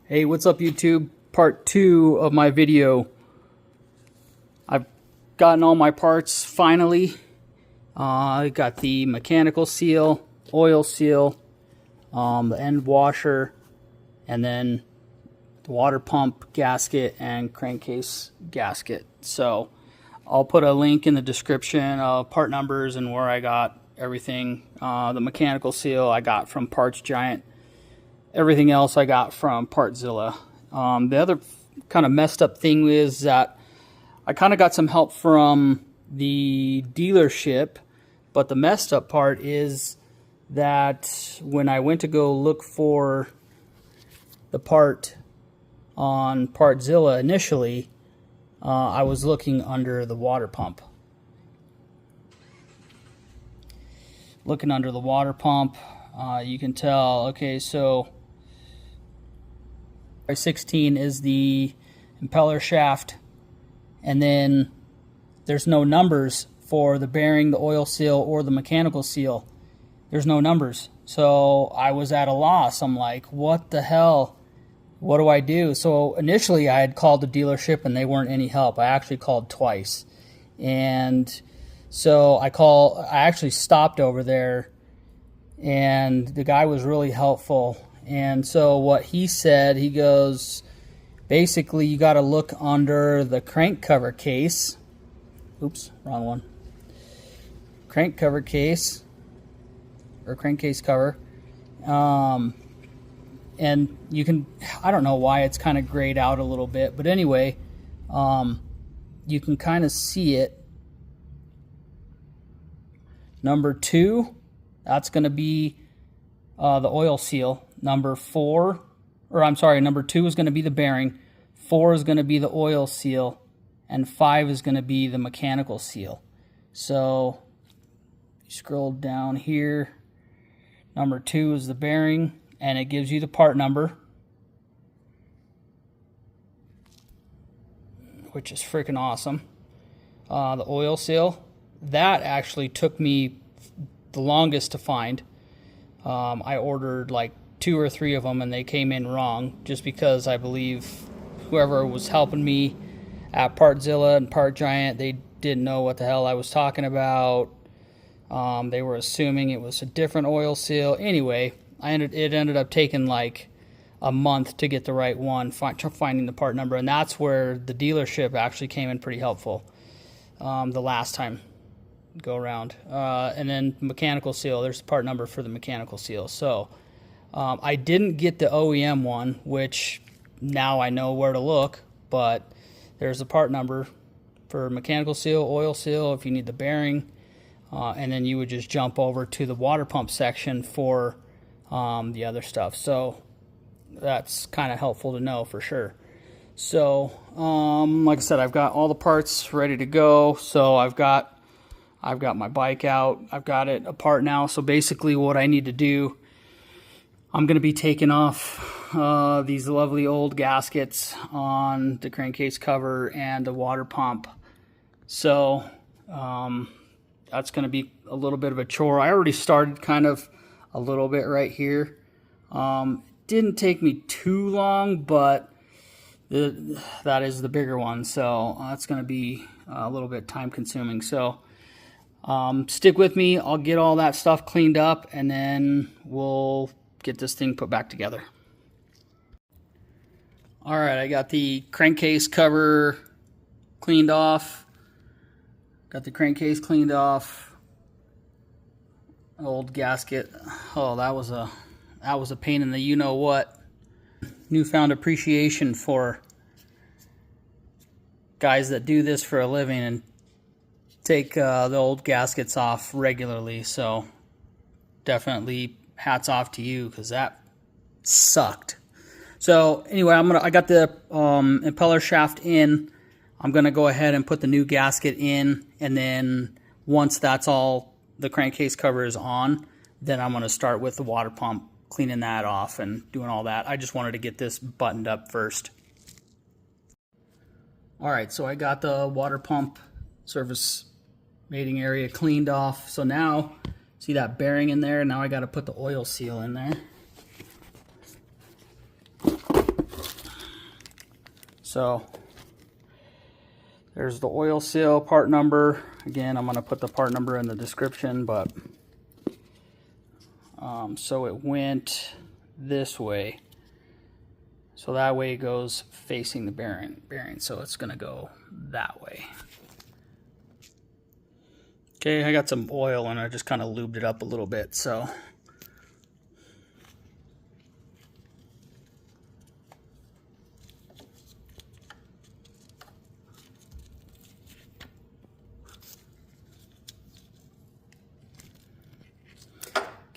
Hey, what's up YouTube? Part 2 of my video. I've gotten all my parts finally. I got the mechanical seal, oil seal, the end washer, and then the water pump gasket and crankcase gasket. So I'll put a link in the description of part numbers and where I got everything. The mechanical seal I got from Parts Giant. Everything else I got from Partzilla. The other kind of messed up thing is that I kind of got some help from the dealership, but the messed up part is that when I went to go look for the part on Partzilla initially, I was looking under the water pump. Looking under the water pump, you can tell, okay, so 16 is the impeller shaft, and then there's no numbers for the bearing, the oil seal, or the mechanical seal. There's no numbers. So I was at a loss. I'm like, what the hell? What do I do? So initially I had called the dealership and they weren't any help. I actually called twice. And so I actually stopped over there, and the guy was really helpful. And so what he said, he goes, basically you got to look under the crank cover case. Oops, wrong one. Crank cover case, or crankcase cover. And you can, I don't know why it's kind of grayed out a little bit, but anyway, you can kind of see it. Number 2, that's going to be the oil seal. Number 2 is going to be the bearing, 4 is going to be the oil seal, and 5 is going to be the mechanical seal. So you scroll down here, number 2 is the bearing, and it gives you the part number, which is freaking awesome. The oil seal, that actually took me the longest to find. I ordered like 2 or 3 of them and they came in wrong, just because I believe whoever was helping me at Partzilla and Part Giant, they didn't know what the hell I was talking about. They were assuming it was a different oil seal. Anyway, it ended up taking like a month to get the right one, finding the part number, and that's where the dealership actually came in pretty helpful the last time go around. And then mechanical seal, there's the part number for the mechanical seal. So I didn't get the OEM one, which now I know where to look, but there's the part number for mechanical seal, oil seal, if you need the bearing, and then you would just jump over to the water pump section for the other stuff. So that's kind of helpful to know for sure. So like I said, I've got all the parts ready to go. So I've got my bike out. I've got it apart now. So basically what I need to do, I'm going to be taking off these lovely old gaskets on the crankcase cover and the water pump. So that's going to be a little bit of a chore. I already started kind of a little bit right here. Didn't take me too long, but that is the bigger one. So that's going to be a little bit time consuming. So stick with me. I'll get all that stuff cleaned up and then we'll get this thing put back together. All right, I got the crankcase cover cleaned off. Got the crankcase cleaned off. Old gasket. Oh, that was a pain in the you-know-what. Newfound appreciation for guys that do this for a living and take the old gaskets off regularly. So definitely hats off to you, because that sucked. So anyway, I got the impeller shaft in. I'm gonna go ahead and put the new gasket in, and then once that's all, the crankcase cover is on, then I'm gonna start with the water pump, cleaning that off and doing all that. I just wanted to get this buttoned up first. All right, so I got the water pump service mating area cleaned off. So now, see that bearing in there? Now I got to put the oil seal in there. So there's the oil seal part number. Again, I'm going to put the part number in the description, but so it went this way. So that way it goes facing the bearing. So it's going to go that way. Okay, I got some oil and I just kind of lubed it up a little bit. So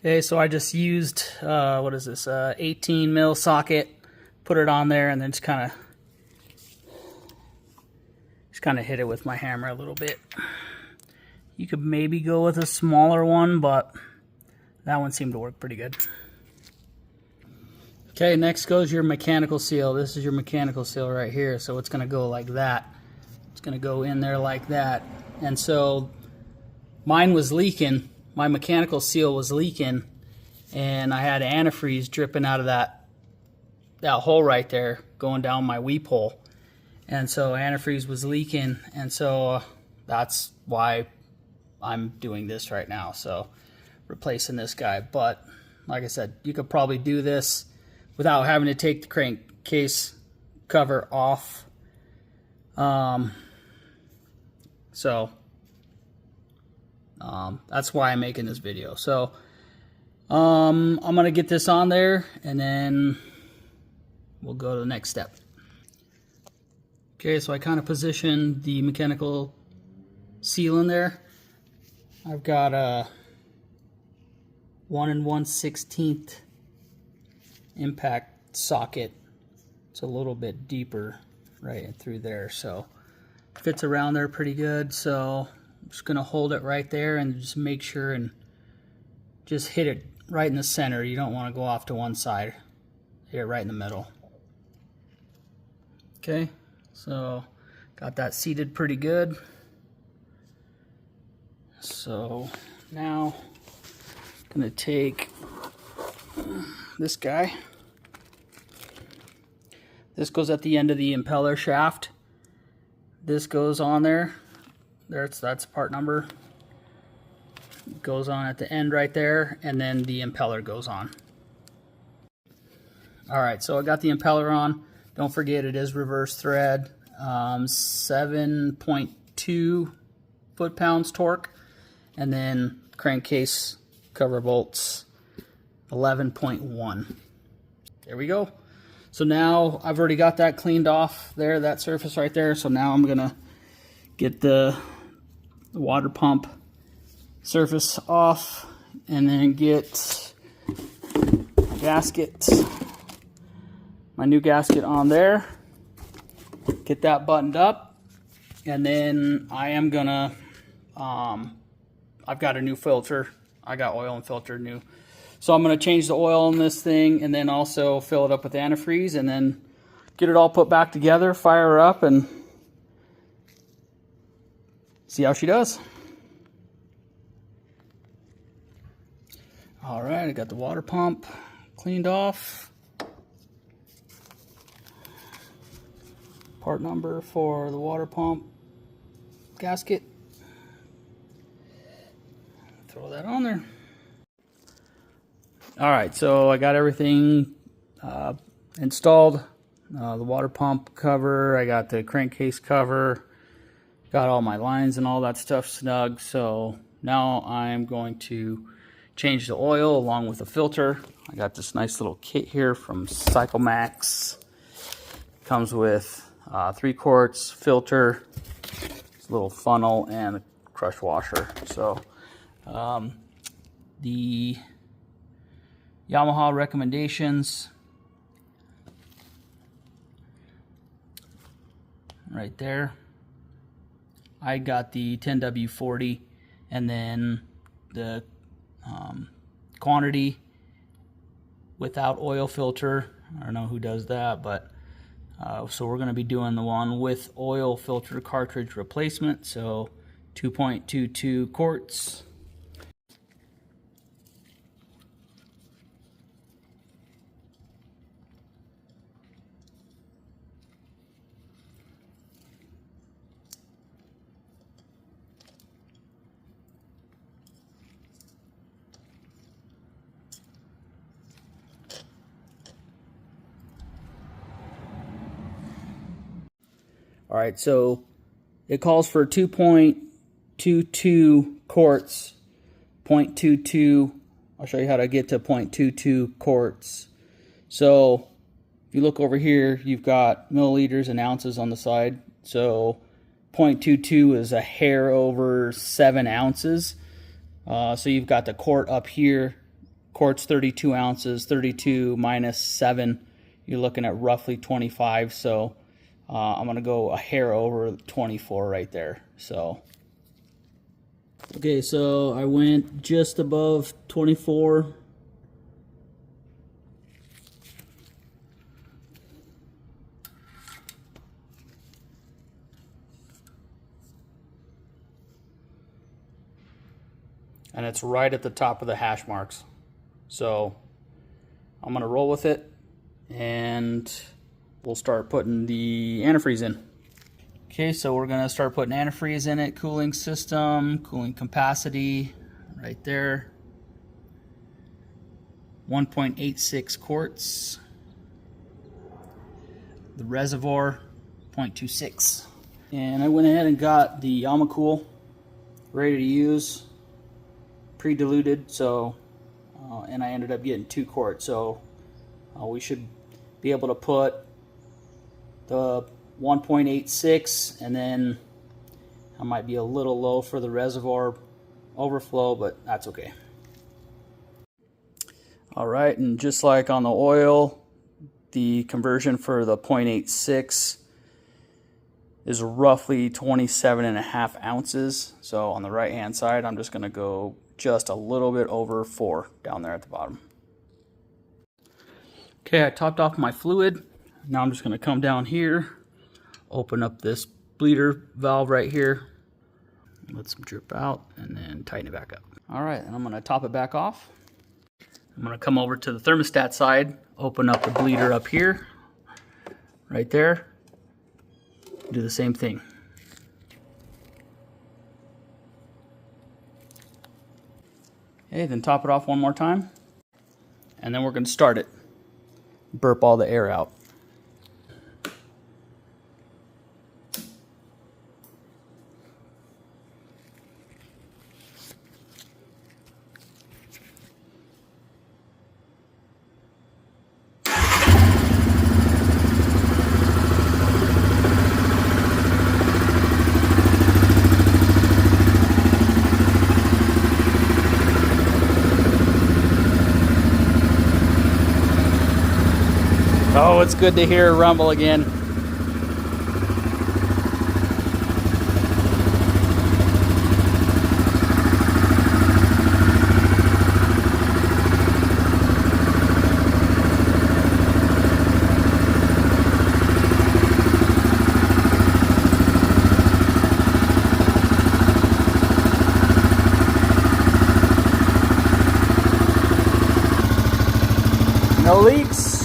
okay, so I just used, what is this, 18 mil socket, put it on there, and then just kind of hit it with my hammer a little bit. You could maybe go with a smaller one, but that one seemed to work pretty good. Okay, next goes your mechanical seal. This is your mechanical seal right here, so it's going to go like that. It's going to go in there like that. And so mine was leaking. My mechanical seal was leaking, and I had antifreeze dripping out of that hole right there going down my weep hole. And so antifreeze was leaking, and so that's why I'm doing this right now. So replacing this guy. But like I said, you could probably do this without having to take the crankcase cover off. That's why I'm making this video. So I'm gonna get this on there, and then we'll go to the next step. Okay, so I kind of positioned the mechanical seal in there. I've got a 1 1/16 impact socket. It's a little bit deeper right through there, so fits around there pretty good. So I'm just gonna hold it right there and just make sure and just hit it right in the center. You don't want to go off to one side. Hit it right in the middle. Okay, so got that seated pretty good. So now I'm gonna take this guy. This goes at the end of the impeller shaft. This goes on there. That's part number. It goes on at the end right there, and then the impeller goes on. All right, so I got the impeller on. Don't forget it is reverse thread. 7.2 foot-pounds torque, and then crankcase cover bolts 11.1. There we go. So now I've already got that cleaned off there, that surface right there. So now I'm gonna get the water pump surface off, and then get my gasket, my new gasket on there. Get that buttoned up, and then I am gonna, I've got a new filter. I got oil and filter new. So I'm gonna change the oil in this thing, and then also fill it up with antifreeze, and then get it all put back together, fire her up, and see how she does. All right, I got the water pump cleaned off. Part number for the water pump gasket. Throw that on there. All right, so I got everything installed. The water pump cover, I got the crankcase cover, got all my lines and all that stuff snug. So now I'm going to change the oil along with the filter. I got this nice little kit here from CycleMax. Comes with 3 quarts, filter, this little funnel, and a crush washer. So the Yamaha recommendations right there. I got the 10W40, and then the quantity without oil filter. I don't know who does that, but so we're going to be doing the one with oil filter cartridge replacement. So 2.22 quarts. All right, so it calls for 2.22 quarts, 0.22. I'll show you how to get to 0.22 quarts. So if you look over here, you've got milliliters and ounces on the side. So 0.22 is a hair over 7 ounces. So you've got the quart up here. Quart's 32 ounces. 32 minus 7, you're looking at roughly 25. So I'm going to go a hair over 24 right there. So okay, so I went just above 24. And it's right at the top of the hash marks. So I'm going to roll with it, and we'll start putting the antifreeze in. Okay, so we're going to start putting antifreeze in it. Cooling system, cooling capacity, right there. 1.86 quarts. The reservoir, 0.26. And I went ahead and got the Yamaha ready to use, pre-diluted, so and I ended up getting 2 quarts, so we should be able to put the 1.86, and then I might be a little low for the reservoir overflow, but that's okay. All right, and just like on the oil, the conversion for the 0.86 is roughly 27.5 ounces. So on the right hand side, I'm just going to go just a little bit over 4 down there at the bottom. Okay, I topped off my fluid. Now I'm just going to come down here, open up this bleeder valve right here, let some drip out, and then tighten it back up. All right, and I'm going to top it back off. I'm going to come over to the thermostat side, open up the bleeder up here, right there, do the same thing. Okay, then top it off one more time, and then we're going to start it. Burp all the air out. Oh, it's good to hear it rumble again. No leaks.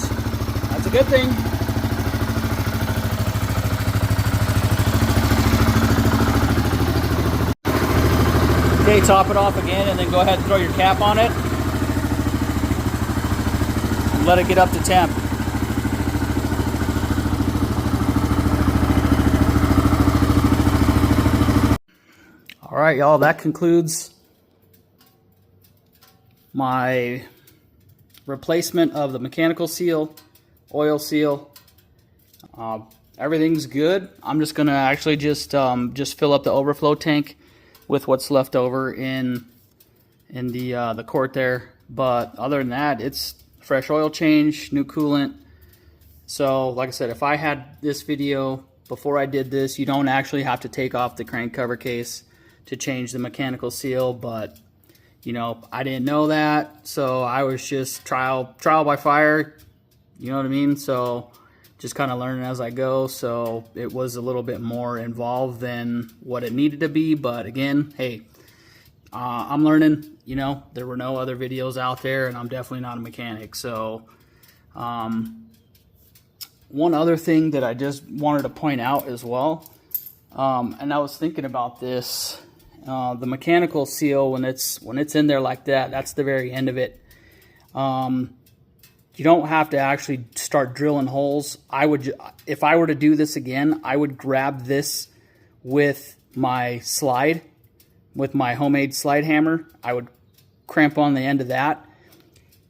That's a good thing. Okay, top it off again, and then go ahead and throw your cap on it. And let it get up to temp. All right, y'all, that concludes my replacement of the mechanical seal, oil seal. Everything's good. I'm just gonna actually just fill up the overflow tank with what's left over in the quart there. But other than that, it's fresh oil change, new coolant. So like I said, if I had this video before I did this, you don't actually have to take off the crank cover case to change the mechanical seal, but you know, I didn't know that, so I was just trial by fire, you know what I mean? So just kind of learning as I go, so it was a little bit more involved than what it needed to be, but again, hey, I'm learning, you know, there were no other videos out there, and I'm definitely not a mechanic. So one other thing that I just wanted to point out as well, and I was thinking about this, the mechanical seal, when it's in there like that, that's the very end of it. you don't have to actually start drilling holes. If I were to do this again, I would grab this with my slide, with my homemade slide hammer. I would cramp on the end of that,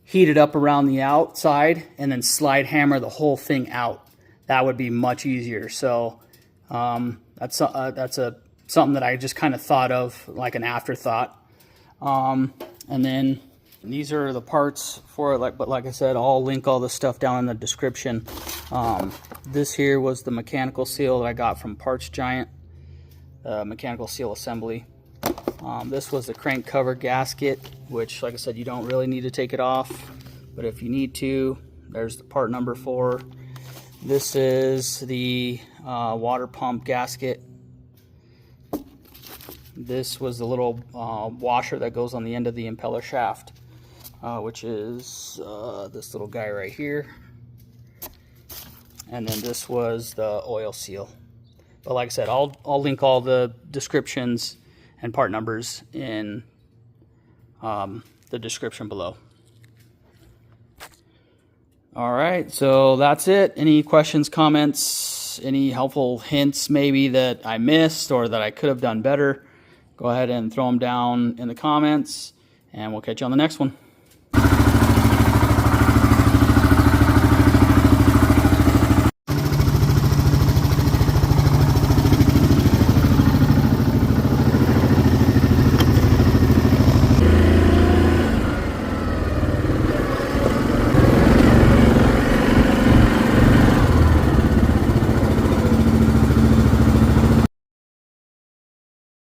heat it up around the outside, and then slide hammer the whole thing out. That would be much easier. So that's something that I just kind of thought of like an afterthought. And then these are the parts for it. But like I said, I'll link all the stuff down in the description. This here was the mechanical seal that I got from Parts Giant, mechanical seal assembly. This was the crank cover gasket, which, like I said, you don't really need to take it off, but if you need to, there's the part number 4. This is the water pump gasket. This was the little washer that goes on the end of the impeller shaft, which is this little guy right here. And then this was the oil seal. But like I said, I'll link all the descriptions and part numbers in the description below. All right, so that's it. Any questions, comments, any helpful hints maybe that I missed or that I could have done better, go ahead and throw them down in the comments, and we'll catch you on the next one.